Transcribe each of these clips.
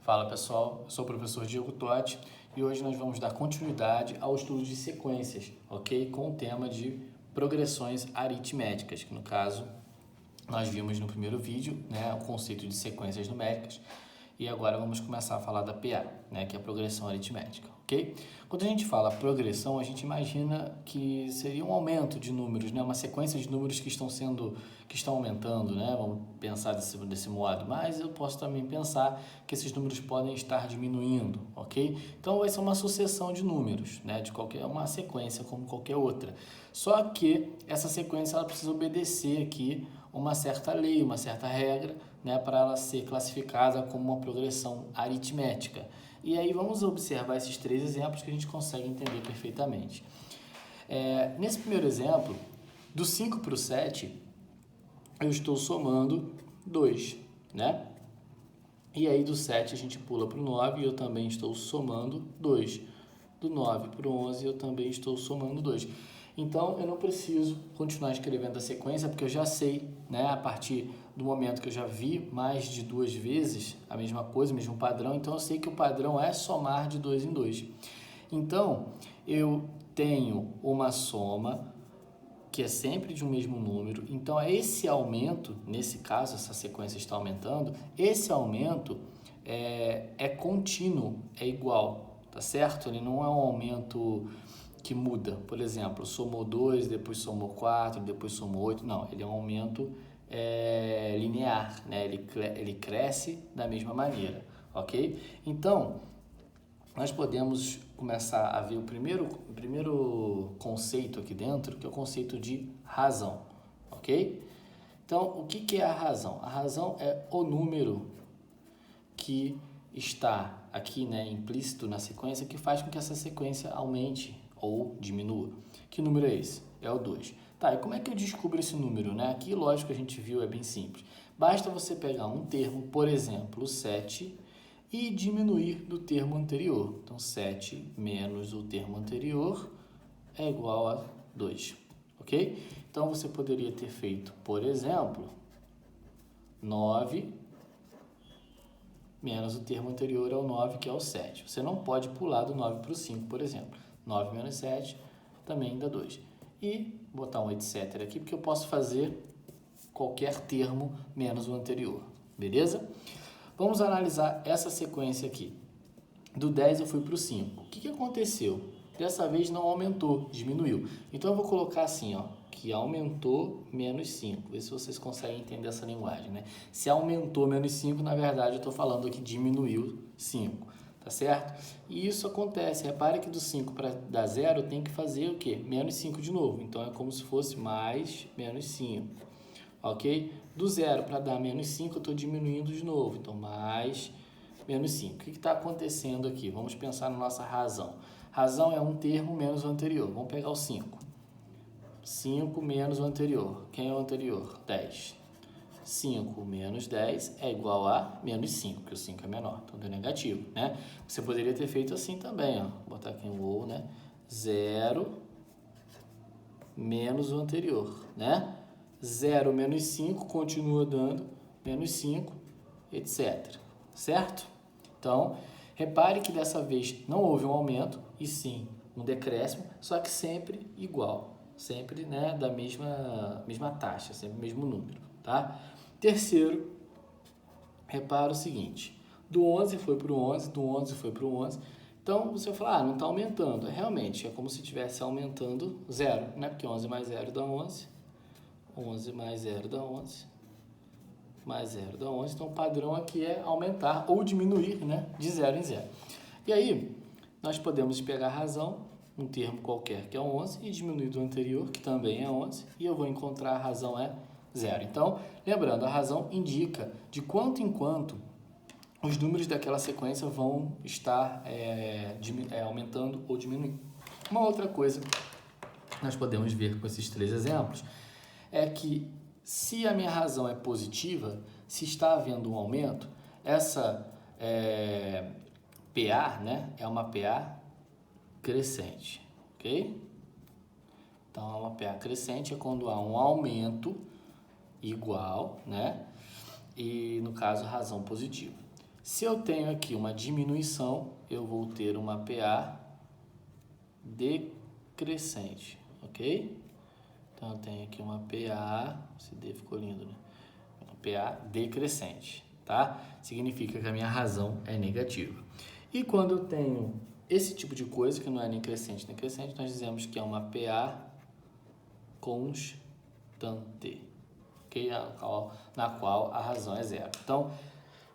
Fala pessoal, eu sou o professor Diego Totti e hoje nós vamos dar continuidade ao estudo de sequências, ok? Com o tema de progressões aritméticas, que no caso nós vimos no primeiro vídeo, né, o conceito de sequências numéricas e agora vamos começar a falar da PA, né, que é a progressão aritmética, ok? Quando a gente fala progressão, a gente imagina que seria um aumento de números, né, uma sequência de números que estão aumentando, né, vamos pensar desse modo, mas eu posso também pensar que esses números podem estar diminuindo, ok? Então vai ser uma sucessão de números, né, uma sequência como qualquer outra, só que essa sequência ela precisa obedecer aqui uma certa lei, uma certa regra, né, para ela ser classificada como uma progressão aritmética. E aí vamos observar esses três exemplos que a gente consegue entender perfeitamente. Nesse primeiro exemplo, do 5 para o 7, eu estou somando 2, né? E aí do 7 a gente pula para o 9 e eu também estou somando 2. Do 9 para o 11 eu também estou somando 2. Então, eu não preciso continuar escrevendo a sequência, porque eu já sei, né, a partir do momento que eu já vi mais de duas vezes a mesma coisa, o mesmo padrão, então eu sei que o padrão é somar de 2 em 2. Então, eu tenho uma soma que é sempre de um mesmo número, então esse aumento, nesse caso, essa sequência está aumentando, esse aumento é contínuo, é igual, tá certo? Ele não é um aumento que muda, por exemplo, somou 2, depois somou 4, depois somou 8, não, ele é um aumento linear, né? Ele cresce da mesma maneira, ok? Então, nós podemos começar a ver o primeiro conceito aqui dentro, que é o conceito de razão, ok? Então, o que é a razão? A razão é o número que está aqui, né, implícito na sequência, que faz com que essa sequência aumente ou diminua. Que número é esse? É o 2. Tá, e como é que eu descubro esse número, né? Aqui, lógico, a gente viu, é bem simples. Basta você pegar um termo, por exemplo, o 7, e diminuir do termo anterior. Então, 7 menos o termo anterior é igual a 2, ok? Então, você poderia ter feito, por exemplo, 9 menos o termo anterior ao 9, que é o 7. Você não pode pular do 9 para o 5, por exemplo. 9 menos 7 também dá 2. E botar um etc. aqui, porque eu posso fazer qualquer termo menos o anterior, beleza? Vamos analisar essa sequência aqui. Do 10 eu fui para o 5. O que aconteceu? Dessa vez não aumentou, diminuiu. Então eu vou colocar assim, ó, que aumentou menos 5. Vê se vocês conseguem entender essa linguagem, né? Se aumentou menos 5, na verdade eu estou falando que diminuiu 5, tá certo? E isso acontece, repare que do 5 para dar 0 tem que fazer o quê? Menos 5 de novo. Então é como se fosse mais menos 5, ok? Do 0 para dar menos 5 eu estou diminuindo de novo. Então mais menos 5. O que está acontecendo aqui? Vamos pensar na nossa razão. Razão é um termo menos o anterior. Vamos pegar o 5. 5 menos o anterior. Quem é o anterior? 10. 5 menos 10 é igual a menos 5, porque o 5 é menor, então deu negativo, né? Você poderia ter feito assim também, ó. Vou botar aqui um ou, né? 0 menos o anterior, né? 0 menos 5 continua dando menos 5, etc. Certo? Então, repare que dessa vez não houve um aumento, e sim um decréscimo, só que sempre igual, sempre, né, da mesma taxa, sempre o mesmo número, tá? Terceiro, repara o seguinte, do 11 foi para o 11, do 11 foi para o 11, então você vai falar, não está aumentando, realmente é como se estivesse aumentando 0, né, porque 11 mais 0 dá 11, 11 mais 0 dá 11, mais 0 dá 11, então o padrão aqui é aumentar ou diminuir, né, de 0 em 0. E aí, nós podemos pegar a razão, um termo qualquer que é 11, e diminuir do anterior, que também é 11, e eu vou encontrar a razão é 0. Então, lembrando, a razão indica de quanto em quanto os números daquela sequência vão estar aumentando ou diminuindo. Uma outra coisa que nós podemos ver com esses três exemplos é que se a minha razão é positiva, se está havendo um aumento, essa PA, né, é uma PA crescente, ok? Então, é uma PA crescente é quando há um aumento igual, né? E, no caso, razão positiva. Se eu tenho aqui uma diminuição, eu vou ter uma PA decrescente, ok? Então, eu tenho aqui uma PA, esse D ficou lindo, né? Uma PA decrescente, tá? Significa que a minha razão é negativa. E quando eu tenho esse tipo de coisa, que não é nem crescente nem crescente, nós dizemos que é uma PA constante, ok? Na qual a razão é zero. Então,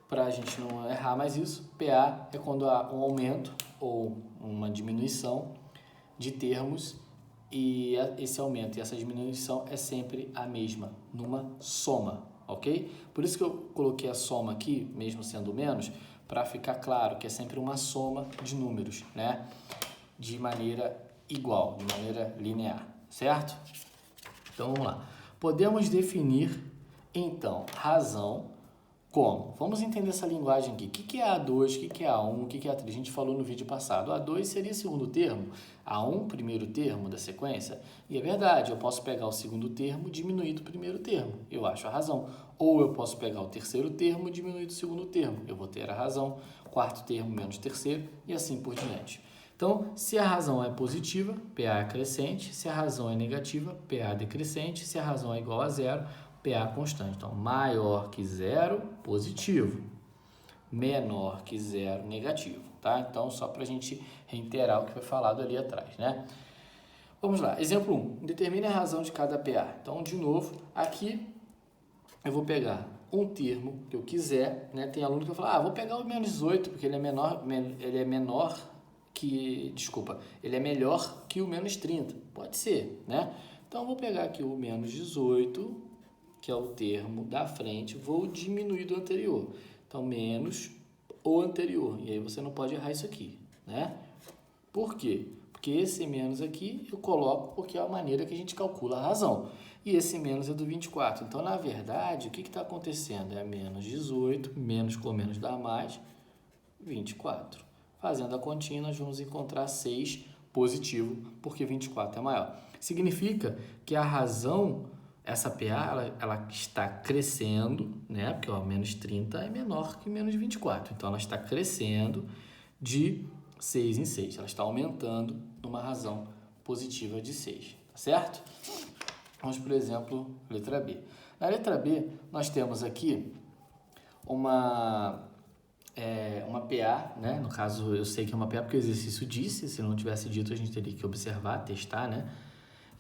para a gente não errar mais isso, PA é quando há um aumento ou uma diminuição de termos e esse aumento e essa diminuição é sempre a mesma, numa soma, ok? Por isso que eu coloquei a soma aqui, mesmo sendo menos, para ficar claro que é sempre uma soma de números, né? De maneira igual, de maneira linear, certo? Então, vamos lá. Podemos definir, então, razão como? Vamos entender essa linguagem aqui. O que é A2, o que é A1, o que é A3? A gente falou no vídeo passado. A2 seria o segundo termo, A1 primeiro termo da sequência. E é verdade, eu posso pegar o segundo termo e diminuir do primeiro termo. Eu acho a razão. Ou eu posso pegar o terceiro termo e diminuir do segundo termo. Eu vou ter a razão. Quarto termo menos terceiro e assim por diante. Então, se a razão é positiva, PA é crescente. Se a razão é negativa, PA decrescente. Se a razão é igual a zero, PA constante. Então, maior que zero, positivo. Menor que zero, negativo. Tá? Então, só para a gente reiterar o que foi falado ali atrás, né? Vamos lá. Exemplo 1. Determine a razão de cada PA. Então, de novo, aqui eu vou pegar um termo que eu quiser, né? Tem aluno que vai falar, vou pegar o menos 18, porque ele é melhor que o menos 30. Pode ser, né? Então, eu vou pegar aqui o menos 18, que é o termo da frente, vou diminuir do anterior. Então, menos o anterior. E aí você não pode errar isso aqui, né? Por quê? Porque esse menos aqui eu coloco porque é a maneira que a gente calcula a razão. E esse menos é do 24. Então, na verdade, o que está acontecendo? É menos 18, menos com menos dá mais, 24. Fazendo a continha, nós vamos encontrar 6 positivo, porque 24 é maior. Significa que a razão, essa PA, ela está crescendo, né? Porque o menos 30 é menor que menos 24. Então, ela está crescendo de 6 em 6. Ela está aumentando numa razão positiva de 6, tá certo? Vamos, por exemplo, letra B. Na letra B, nós temos aqui uma PA, né? No caso, eu sei que é uma PA porque o exercício disse, se não tivesse dito, a gente teria que observar, testar, né?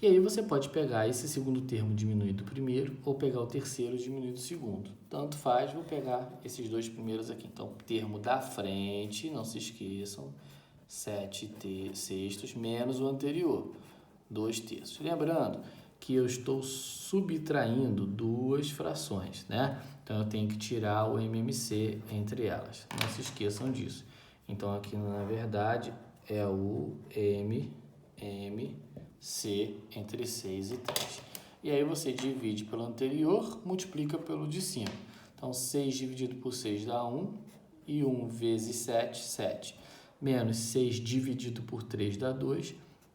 E aí você pode pegar esse segundo termo diminuído do primeiro ou pegar o terceiro diminuído do segundo. Tanto faz, vou pegar esses dois primeiros aqui. Então, termo da frente, não se esqueçam, 7/6 menos o anterior, 2/3. Lembrando que eu estou subtraindo duas frações, né? Então, eu tenho que tirar o MMC entre elas. Não se esqueçam disso. Então, aqui, na verdade, é o MMC entre 6 e 3. E aí, você divide pelo anterior, multiplica pelo de cima. Então, 6 dividido por 6 dá 1. E 1 vezes 7, 7. Menos 6 dividido por 3 dá 2.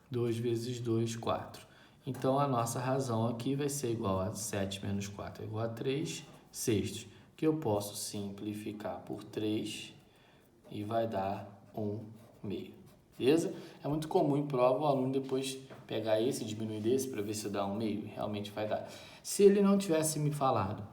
2 vezes 2, 4. Então, a nossa razão aqui vai ser igual a 7 menos 4 é igual a 3 sextos, que eu posso simplificar por 3 e vai dar 1 meio. Beleza? É muito comum em prova o aluno depois pegar esse e diminuir desse para ver se dá 1 meio. Realmente vai dar. Se ele não tivesse me falado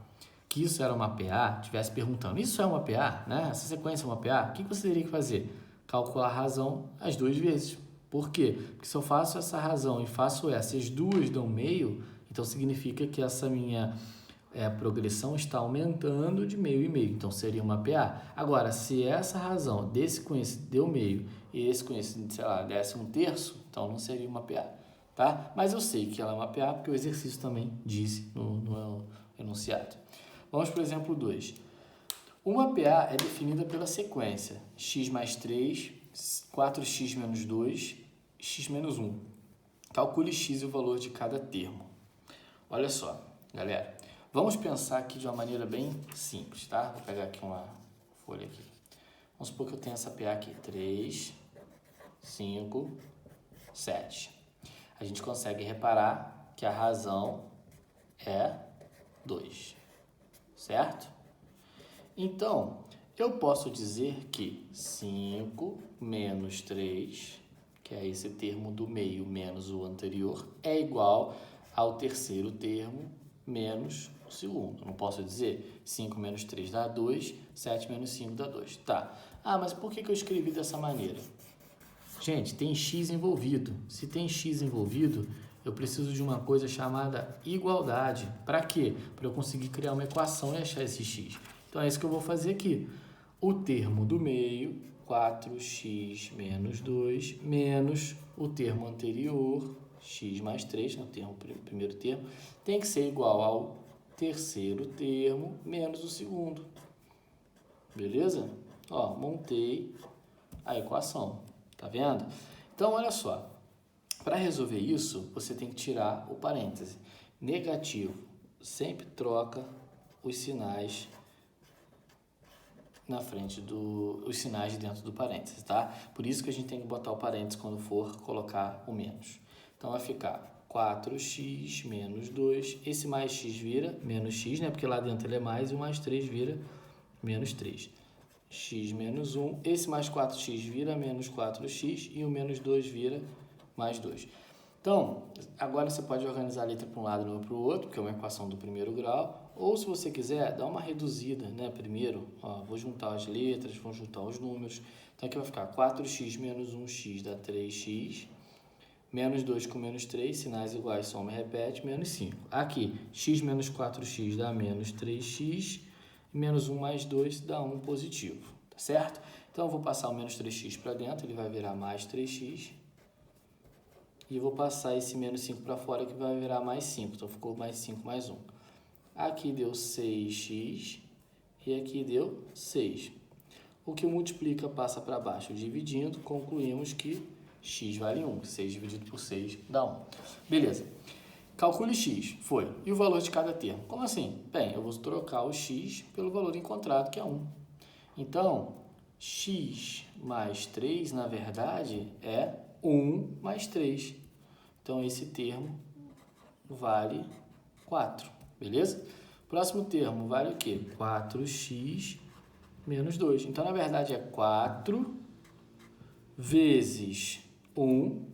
que isso era uma PA, tivesse perguntando, isso é uma PA, né? Essa sequência é uma PA, o que você teria que fazer? Calcular a razão as duas vezes. Por quê? Porque se eu faço essa razão e faço essa, as duas dão meio, então significa que essa minha progressão está aumentando de meio e meio, então seria uma PA. Agora, se essa razão desse conhecido deu meio e esse conhecido, sei lá, desse 1/3, então não seria uma PA, tá? Mas eu sei que ela é uma PA porque o exercício também disse no enunciado. Vamos para o exemplo 2. Uma PA é definida pela sequência x mais 3, 4x menos 2, x menos 1. Calcule x e o valor de cada termo. Olha só, galera. Vamos pensar aqui de uma maneira bem simples, tá? Vou pegar aqui uma folha aqui. Vamos supor que eu tenho essa PA aqui. 3, 5, 7. A gente consegue reparar que a razão é 2. Certo? Então, Eu posso dizer que 5 menos 3, que é esse termo do meio menos o anterior, é igual ao terceiro termo menos o segundo. Não posso dizer 5 menos 3 dá 2, 7 menos 5 dá 2. Tá. Ah, mas por que eu escrevi dessa maneira? Gente, tem x envolvido. Se tem x envolvido, eu preciso de uma coisa chamada igualdade. Para quê? Para eu conseguir criar uma equação e achar esse x. Então é isso que eu vou fazer aqui. O termo do meio, 4x menos 2, menos o termo anterior, x mais 3, né, o primeiro termo, tem que ser igual ao terceiro termo menos o segundo. Beleza? Ó, montei a equação. Tá vendo? Então, olha só. Para resolver isso, você tem que tirar o parêntese. Negativo sempre troca os sinais na frente os sinais dentro do parênteses, tá? Por isso que a gente tem que botar o parênteses quando for colocar o menos. Então, vai ficar 4x menos 2. Esse mais x vira menos x, né? Porque lá dentro ele é mais e o mais 3 vira menos 3. X menos 1, esse mais 4x vira menos 4x e o menos 2 vira mais 2. Então, agora você pode organizar a letra para um lado e para o outro, que é uma equação do primeiro grau, ou se você quiser, dá uma reduzida, né? Primeiro, ó, vou juntar as letras, vou juntar os números. Então, aqui vai ficar 4x menos 1x dá 3x, menos 2 com menos 3, sinais iguais, soma e repete, menos 5. Aqui, x menos 4x dá menos 3x, menos 1 mais 2 dá 1 positivo, tá certo? Então, eu vou passar o menos 3x para dentro, ele vai virar mais 3x. E vou passar esse menos 5 para fora, que vai virar mais 5. Então, ficou mais 5 mais 1. Aqui deu 6x e aqui deu 6. O que multiplica passa para baixo. Dividindo, concluímos que x vale 1. 6 dividido por 6 dá 1. Beleza. Calcule x, foi. E o valor de cada termo? Como assim? Bem, eu vou trocar o x pelo valor encontrado, que é 1. Então, x mais 3, na verdade, é 1 mais 3. Então, esse termo vale 4, beleza? Próximo termo vale o quê? 4x menos 2. Então, na verdade, é 4 vezes 1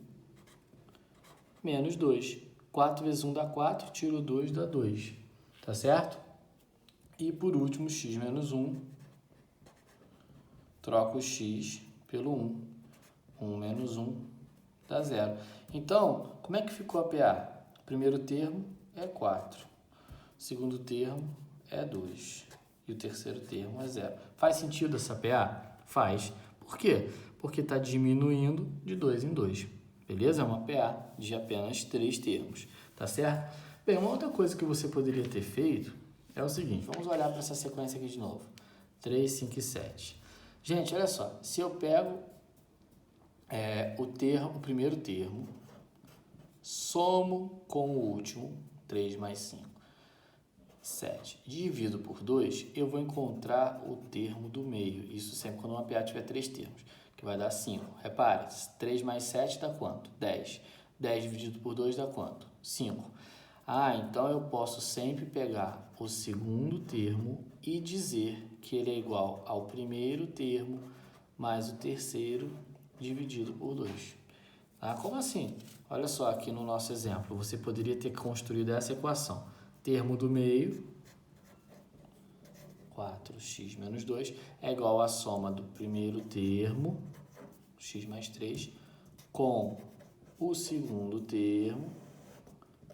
menos 2. 4 vezes 1 dá 4, tiro 2 dá 2, tá certo? E por último, x menos 1, troco o x pelo 1. 1 menos 1 dá 0. Então, como é que ficou a PA? O primeiro termo é 4, o segundo termo é 2 e o terceiro termo é 0. Faz sentido essa PA? Faz. Por quê? Porque está diminuindo de 2 em 2. Beleza? É uma PA de apenas 3 termos, tá certo? Bem, uma outra coisa que você poderia ter feito é o seguinte, vamos olhar para essa sequência aqui de novo. 3, 5 e 7. Gente, olha só, se eu pego o primeiro termo, somo com o último, 3 mais 5, 7, divido por 2, eu vou encontrar o termo do meio, isso sempre quando uma PA tiver 3 termos, que vai dar 5. Repare, 3 mais 7 dá quanto? 10. 10 dividido por 2 dá quanto? 5. Ah, então eu posso sempre pegar o segundo termo e dizer que ele é igual ao primeiro termo mais o terceiro dividido por 2. Ah, como assim? Olha só, aqui no nosso exemplo, você poderia ter construído essa equação. Termo do meio, 4x menos 2, é igual à soma do primeiro termo, x mais 3, com o segundo termo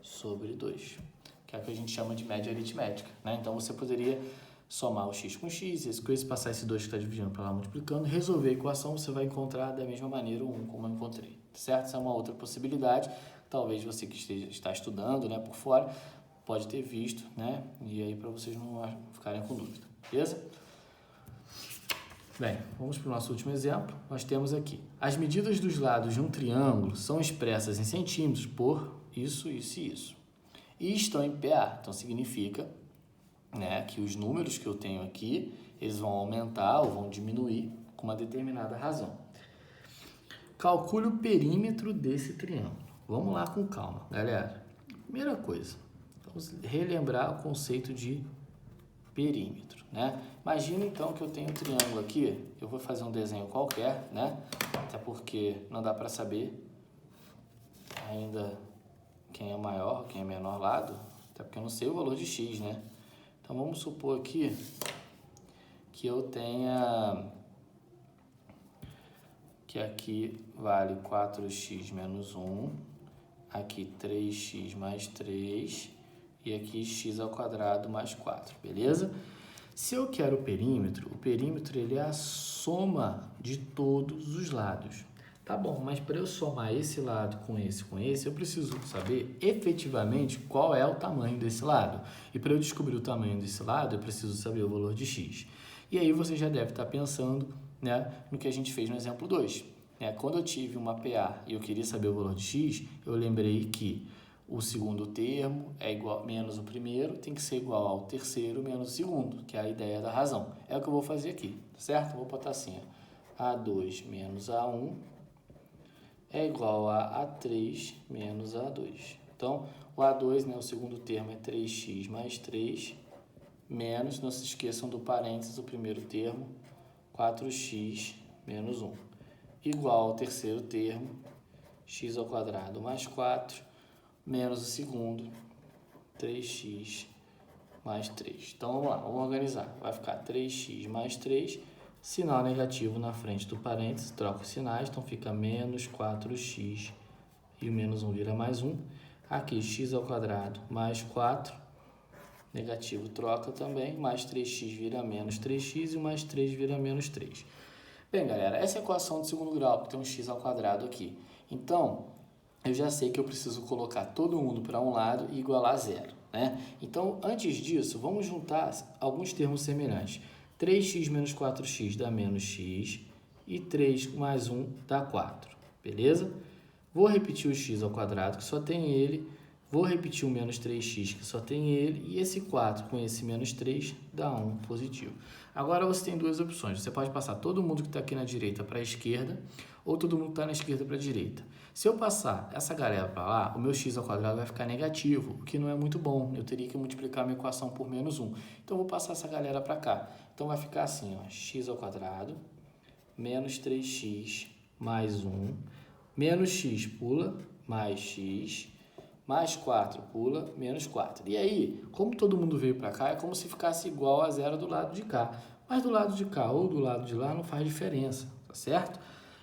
sobre 2, que é o que a gente chama de média aritmética, né? Então, você poderia somar o x com x, esse com esse, passar esse 2 que está dividindo para lá multiplicando, resolver a equação, você vai encontrar da mesma maneira o 1 como eu encontrei, certo? Essa é uma outra possibilidade, talvez você que está estudando, né, por fora, pode ter visto, né? E aí para vocês não ficarem com dúvida, beleza? Bem, vamos para o nosso último exemplo. Nós temos aqui, as medidas dos lados de um triângulo são expressas em centímetros por isso, isso e isso. E estão em PA, então significa, né, que os números que eu tenho aqui, eles vão aumentar ou vão diminuir com uma determinada razão. Calcule o perímetro desse triângulo. Vamos lá com calma, galera. Primeira coisa, vamos relembrar o conceito de perímetro, né? Imagina então que eu tenho um triângulo aqui, eu vou fazer um desenho qualquer, né? Até porque não dá para saber ainda quem é maior, quem é menor lado, até porque eu não sei o valor de x, né? Então vamos supor aqui que eu tenha que aqui vale 4x menos 1, aqui 3x mais 3 e aqui x ao quadrado mais 4, beleza? Se eu quero o perímetro ele é a soma de todos os lados. Tá bom, mas para eu somar esse lado com esse, eu preciso saber efetivamente qual é o tamanho desse lado. E para eu descobrir o tamanho desse lado, eu preciso saber o valor de x. E aí você já deve estar pensando, né, no que a gente fez no exemplo 2. Quando eu tive uma PA e eu queria saber o valor de x, eu lembrei que o segundo termo é igual menos o primeiro, tem que ser igual ao terceiro menos o segundo, que é a ideia da razão. É o que eu vou fazer aqui, certo? Vou botar assim, ó, A2 menos A1 é igual a A3 menos A2. Então, o A2, né, o segundo termo é 3x mais 3, menos, não se esqueçam do parênteses, o primeiro termo, 4x menos 1, igual ao terceiro termo, x ao quadrado mais 4, menos o segundo, 3x mais 3. Então, vamos lá, vamos organizar. Vai ficar 3x mais 3, sinal negativo na frente do parênteses, troca os sinais, então fica menos 4x e o menos 1 vira mais 1. Aqui, x ao quadrado mais 4, negativo troca também, mais 3x vira menos 3x e o mais 3 vira menos 3. Bem, galera, essa é a equação de segundo grau, porque tem um x ao quadrado aqui. Então, eu já sei que eu preciso colocar todo mundo para um lado e igualar a zero, né? Então, antes disso, vamos juntar alguns termos semelhantes. 3x menos 4x dá menos x e 3 mais 1 dá 4, beleza? Vou repetir o x ao quadrado, que só tem ele. Vou repetir o menos 3x, que só tem ele. E esse 4 com esse menos 3 dá 1 positivo. Agora você tem duas opções. Você pode passar todo mundo que está aqui na direita para a esquerda, ou todo mundo que está na esquerda para a direita. Se eu passar essa galera para lá, o meu x ao quadrado vai ficar negativo, o que não é muito bom. Eu teria que multiplicar a minha equação por menos 1. Então, eu vou passar essa galera para cá. Então, vai ficar assim, ó, x ao quadrado, menos 3x mais 1, menos x pula, mais x, mais 4 pula, menos 4. E aí, como todo mundo veio para cá, é como se ficasse igual a zero do lado de cá. Mas do lado de cá ou do lado de lá não faz diferença, tá certo?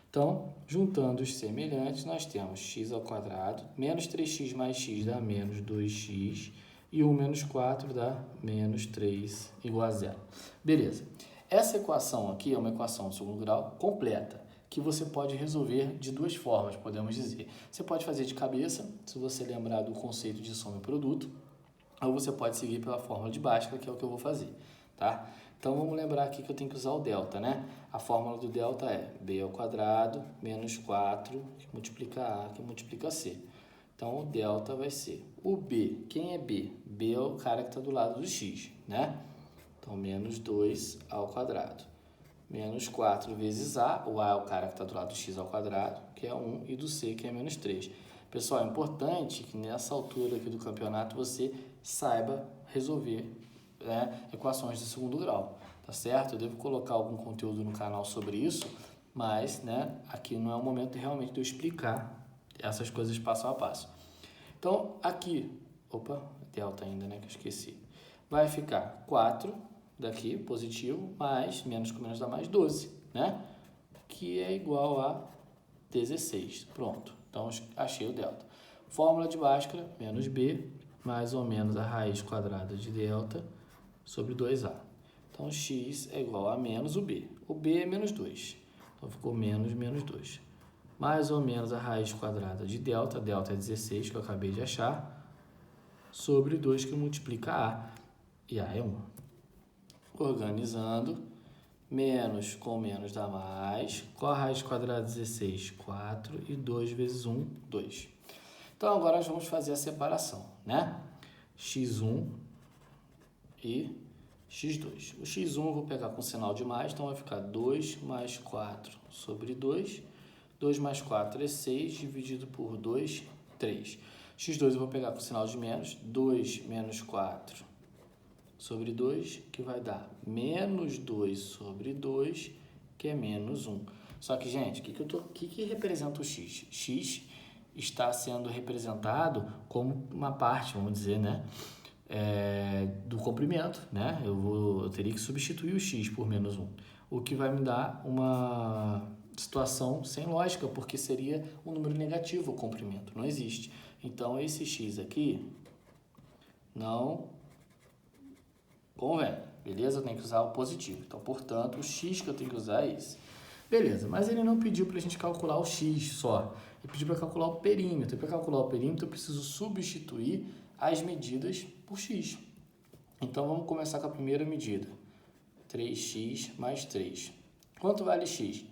Então, juntando os semelhantes, nós temos x ao quadrado, menos 3x mais x dá menos 2x, e 1 menos 4 dá menos 3, igual a zero. Beleza. Essa equação aqui é uma equação de segundo grau completa, que você pode resolver de duas formas, podemos dizer. Você pode fazer de cabeça, se você lembrar do conceito de soma e produto, ou você pode seguir pela fórmula de Bhaskara, que é o que eu vou fazer, tá? Então, vamos lembrar aqui que eu tenho que usar o delta, né? A fórmula do delta é b ao quadrado menos 4, que multiplica a, que multiplica c. Então, o delta vai ser o b. Quem é b? B é o cara que está do lado do x, né? Então, menos 2 ao quadrado. Menos 4 vezes a, o a é o cara que está do lado do x ao quadrado, que é 1, e do c, que é menos 3. Pessoal, é importante que nessa altura aqui do campeonato você saiba resolver, né, equações de segundo grau, tá certo? Eu devo colocar algum conteúdo no canal sobre isso, mas, né, aqui não é o momento realmente de eu explicar essas coisas passo a passo. Então, aqui, delta ainda, né, que eu esqueci. Vai ficar 4 daqui, positivo, mais, menos com menos dá mais 12, né? Que é igual a 16. Pronto. Então, achei o delta. Fórmula de Bhaskara, menos b, mais ou menos a raiz quadrada de delta sobre 2a. Então, x é igual a menos o b. O b é menos 2. Então, ficou menos 2. Mais ou menos a raiz quadrada de delta, delta é 16, que eu acabei de achar, sobre 2 que multiplica a, e a é 1. Organizando, menos com menos dá mais. Qual a raiz quadrada de 16? 4. E 2 vezes 1, 2. Então, agora nós vamos fazer a separação, né? x1 e x2. O x1 eu vou pegar com sinal de mais, então vai ficar 2 mais 4 sobre 2. 2 mais 4 é 6, dividido por 2, 3. x2 eu vou pegar com sinal de menos, 2 menos 4 sobre 2, que vai dar menos 2 sobre 2, que é menos 1. Só que, gente, o que representa o x? X está sendo representado como uma parte, vamos dizer, né, do comprimento, né? Eu teria que substituir o x por menos 1, o que vai me dar uma situação sem lógica, porque seria um número negativo o comprimento, não existe. Então, esse x aqui não convém, beleza? Eu tenho que usar o positivo. Então, portanto, o x que eu tenho que usar é esse. Beleza, mas ele não pediu para a gente calcular o x só. Ele pediu para calcular o perímetro. E para calcular o perímetro, eu preciso substituir as medidas por x. Então, vamos começar com a primeira medida. 3x mais 3. Quanto vale x?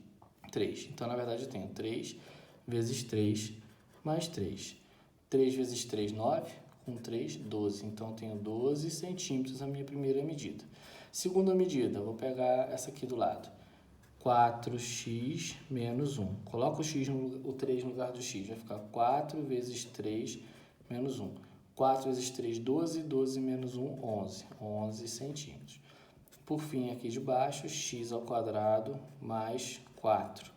3. Então, na verdade, eu tenho 3 vezes 3 mais 3. 3 vezes 3, 9. Com 3, 12. Então, eu tenho 12 centímetros a minha primeira medida. Segunda medida, vou pegar essa aqui do lado. 4x menos 1. Coloca o 3 no lugar do x. Vai ficar 4 vezes 3 menos 1. 4 vezes 3, 12. 12 menos 1, 11. 11 centímetros. Por fim, aqui de baixo, x ao quadrado mais 4.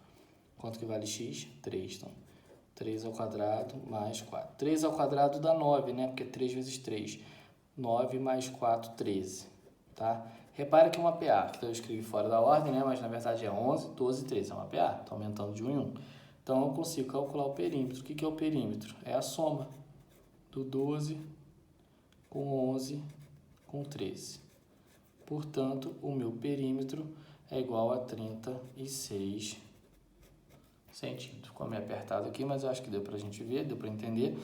Quanto que vale x? 3. Então, 3 ao quadrado mais 4. 3 ao quadrado dá 9, né? Porque 3 vezes 3. 9 mais 4, 13. Tá? Repara que é uma PA, que eu escrevi fora da ordem, né? Mas na verdade é 11, 12, 13. É uma PA. Está aumentando de 1 em 1. Então, eu consigo calcular o perímetro. O que é o perímetro? É a soma do 12 com 11 com 13. Portanto, o meu perímetro é igual a 36 centímetros. Ficou meio apertado aqui, mas eu acho que deu pra gente ver, deu pra entender.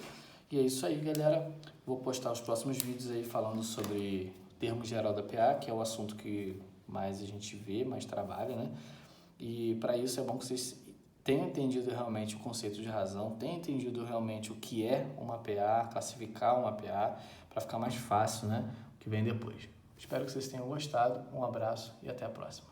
E é isso aí, galera. Vou postar os próximos vídeos aí falando sobre o termo geral da PA, que é o assunto que mais a gente vê, mais trabalha, né? E para isso é bom que vocês tenham entendido realmente o conceito de razão, tenham entendido realmente o que é uma PA, classificar uma PA, para ficar mais fácil, né? O que vem depois. Espero que vocês tenham gostado. Um abraço e até a próxima.